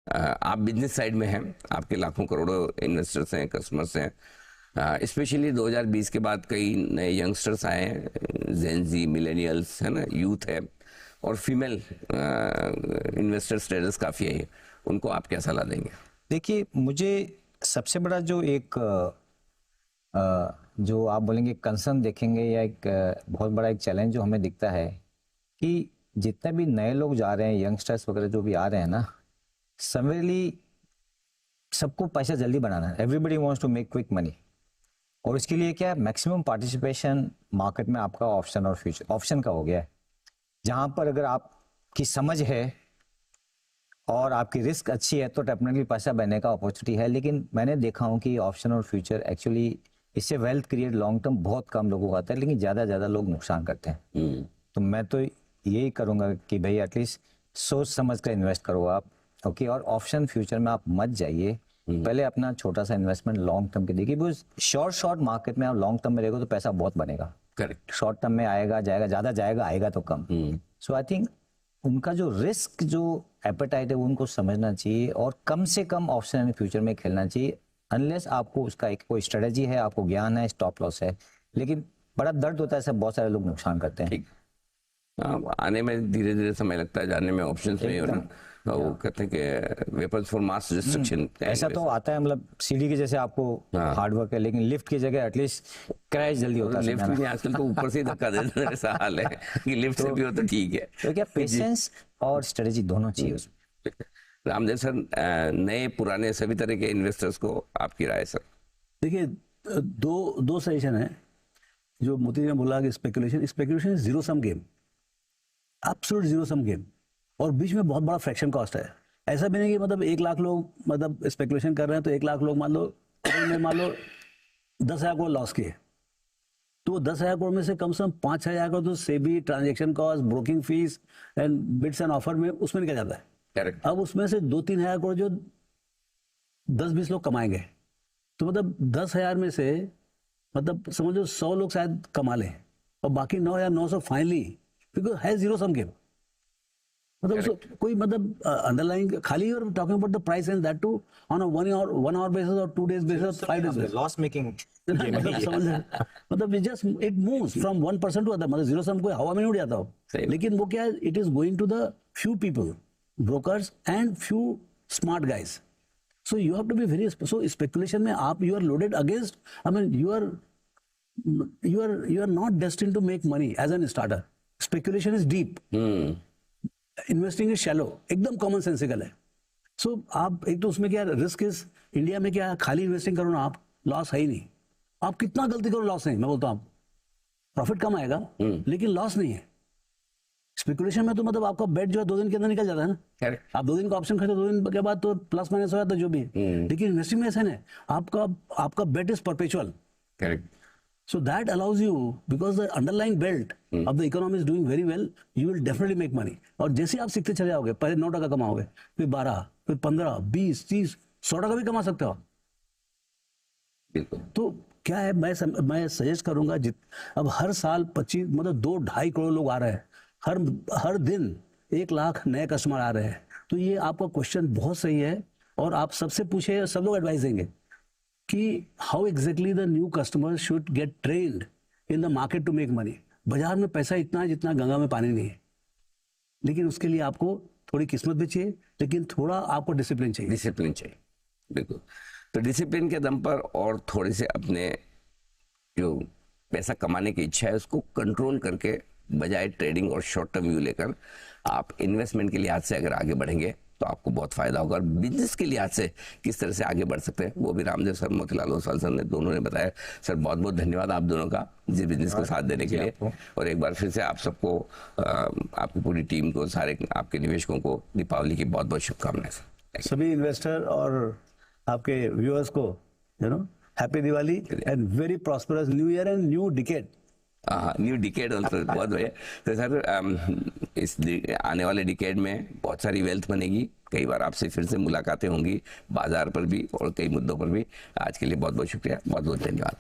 आप business side में हैं, आपके लाखों करोड़ों इन्वेस्टर्स हैं, कस्टमर्स हैं। स्पेशली 2020 के बाद कई नए यंगस्टर्स आए हैं, जेन जी, मिलेनियल्स है ना, यूथ है, और फीमेल इन्वेस्टर्स ट्रेडर्स काफ़ी है। उनको आप क्या सलाह देंगे? देखिए, मुझे सबसे बड़ा जो एक जो आप बोलेंगे कंसर्न देखेंगे, या एक बहुत बड़ा एक चैलेंज जो हमें दिखता है कि जितने भी नए लोग जा रहे हैं, यंगस्टर्स वगैरह जो भी आ रहे हैं ना, समवेली सबको पैसा जल्दी बनाना है। Everybody wants to make quick money, और इसके लिए क्या है, मैक्सिमम पार्टिसिपेशन मार्केट में आपका ऑप्शन और फ्यूचर ऑप्शन का हो गया है, जहां पर अगर आपकी समझ है और आपकी रिस्क अच्छी है तो डेफिनेटली पैसा बनने का अपॉर्चुनिटी है। लेकिन मैंने देखा हूं कि ऑप्शन और फ्यूचर एक्चुअली इससे वेल्थ क्रिएट लॉन्ग टर्म बहुत कम लोगों को आता है, लेकिन ज़्यादा लोग नुकसान करते हैं। तो मैं तो यही करूंगा कि भाई एटलीस्ट सोच समझ कर इन्वेस्ट करो आप, ओके। और ऑप्शन फ्यूचर में आप मत जाइए, पहले अपना छोटा सा इन्वेस्टमेंट लॉन्ग टर्म के देखिए, बिकॉज शॉर्ट मार्केट में आप लॉन्ग टर्म में रहेगा तो पैसा बहुत बनेगा। करेक्ट। शॉर्ट टर्म में आएगा जाएगा, ज़्यादा जाएगा आएगा तो कम। सो आई थिंक उनका जो रिस्क जो एपेटाइट है वो उनको समझना चाहिए, और कम से कम ऑप्शन एंड फ्यूचर में खेलना चाहिए, अनलेस आपको उसका एक कोई स्ट्रेटजी है, आपको ज्ञान है, स्टॉप लॉस है। लेकिन बड़ा दर्द होता है, सब बहुत सारे लोग नुकसान करते हैं। आने में धीरे धीरे समय लगता है, जाने में ऑप्शंस नहीं हो रहा। वो कहते हैं कि वेपन्स फॉर मास डिस्ट्रक्शन, ऐसा तो आता है, मतलब सीढ़ी के जैसे आपको हार्ड वर्क है, लेकिन लिफ्ट की जगह एटलीस्ट क्रैश जल्दी होता है। लिफ्ट भी आजकल तो ऊपर से ही धक्का देते हैं, ऐसा हाल है कि लिफ्ट से भी हो तो ठीक है। तो क्या पेशेंस और स्ट्रेटजी दोनों चाहिए उसमें। रामदेव सर, नए पुराने सभी तरह के इन्वेस्टर्स को आपकी राय सर? देखिए, दो सजेशन है। जो मोती जी ने बोला कि speculation is zero sum game, absolute zero sum game, और बीच में बहुत बड़ा फ्रैक्शन कॉस्ट है। ऐसा भी नहीं कि मतलब 1 लाख लोग मतलब स्पेकुलेशन कर रहे हैं तो 1 लाख लोग मान लो 10,000 करोड़ लॉस किए, तो 10,000 करोड़ में से कम 5,000 करोड़ तो SEBI, transaction cost, broking fees and bids and offer में उसमें निकल जाता है। करेक्ट। अब उसमें से 2-3 हज़ार करोड़ जो 10-20 लोग कमाएंगे, तो मतलब 10,000 में से मतलब समझो 100 लोग शायद कमा लें, और बाकी 9,900 फाइनली, बिकॉज है जीरो सम गेम। मतलब कोई मतलब अंडरलाइन खाली you are talking about the price and that too on a 1 hour basis और 2 days basis, 5 days basis, loss making मतलब it moves from 1% to other. मतलब जीरो सम कोई हवा में नहीं उड़ जाता हो, लेकिन वो क्या है, it is going to the few people, brokers and few smart guys. So you have to be very, so speculation में आप you are loaded against, I mean you are not destined to make money as an starter. Speculation is deep, investing is shallow, एकदम common sensical है। So आप एक तो उसमें क्या risk is, India में क्या खाली इन्वेस्टिंग करो ना आप, लॉस है ही नहीं। आप कितना गलती करो लॉस नहीं, मैं बोलता हूँ प्रॉफिट कम आएगा लेकिन लॉस नहीं है। स्पेकुलेशन में तो मतलब आपका बेट जो है 2 दिन के अंदर निकल जाता है ना। आप 2 दिन का ऑप्शन खरीदो, 2 दिन के बाद तो प्लस माइनस हो जाता है जो भी। लेकिन इन्वेस्टिंग में ऐसा नहीं, आपका bet is perpetual. Correct. So that allows you, because the underlying belt of the economy is doing very well, you will definitely make money. और जैसे आप सीखते चले जाओगे, पहले 9% कमाओगे, फिर 12, फिर 15, 20, 30, 100% भी कमा सकते हो। बिल्कुल। तो क्या है, मैं सजेस्ट करूंगा, अब हर साल 25 मतलब 2-2.5 करोड़ लोग आ रहे हैं, हर दिन 1 लाख नए कस्टमर आ रहे हैं। तो ये आपका क्वेश्चन बहुत सही है, और आप सबसे पूछे, सब लोग एडवाइस देंगे कि how exactly the new customer should get trained in the market to make money. बाजार में पैसा इतना है जितना गंगा में पानी नहीं है, लेकिन उसके लिए आपको थोड़ी किस्मत भी चाहिए, लेकिन थोड़ा आपको डिसिप्लिन चाहिए। डिसिप्लिन चाहिए, बिल्कुल। तो डिसिप्लिन के दम पर और थोड़े से अपने जो पैसा कमाने की इच्छा है उसको कंट्रोल करके, बजाय ट्रेडिंग और शॉर्ट टर्म व्यू लेकर, आप इन्वेस्टमेंट के लिहाज से अगर आगे बढ़ेंगे तो आपको बहुत फायदा होगा। और बिजनेस के लिहाज से किस तरह से आगे बढ़ सकते हैं वो भी रामदेव सर, मोतीलाल ओसवाल सर ने दोनों ने बताया। सर बहुत बहुत धन्यवाद आप दोनों का जिस बिजनेस को साथ देने के लिए। और एक बार फिर से आप सबको, आपकी पूरी टीम को, सारे आपके निवेशकों को दीपावली की बहुत बहुत शुभकामनाएं सर। सभी इन्वेस्टर और आपके व्यूअर्स को happy Diwali and very prosperous new year and new decade. New decade also, बहुत बढ़िया। तो सर इस आने वाले डिकेड में बहुत सारी वेल्थ बनेगी, कई बार आपसे फिर से मुलाकातें होंगी बाजार पर भी और कई मुद्दों पर भी। आज के लिए बहुत बहुत शुक्रिया, बहुत बहुत धन्यवाद।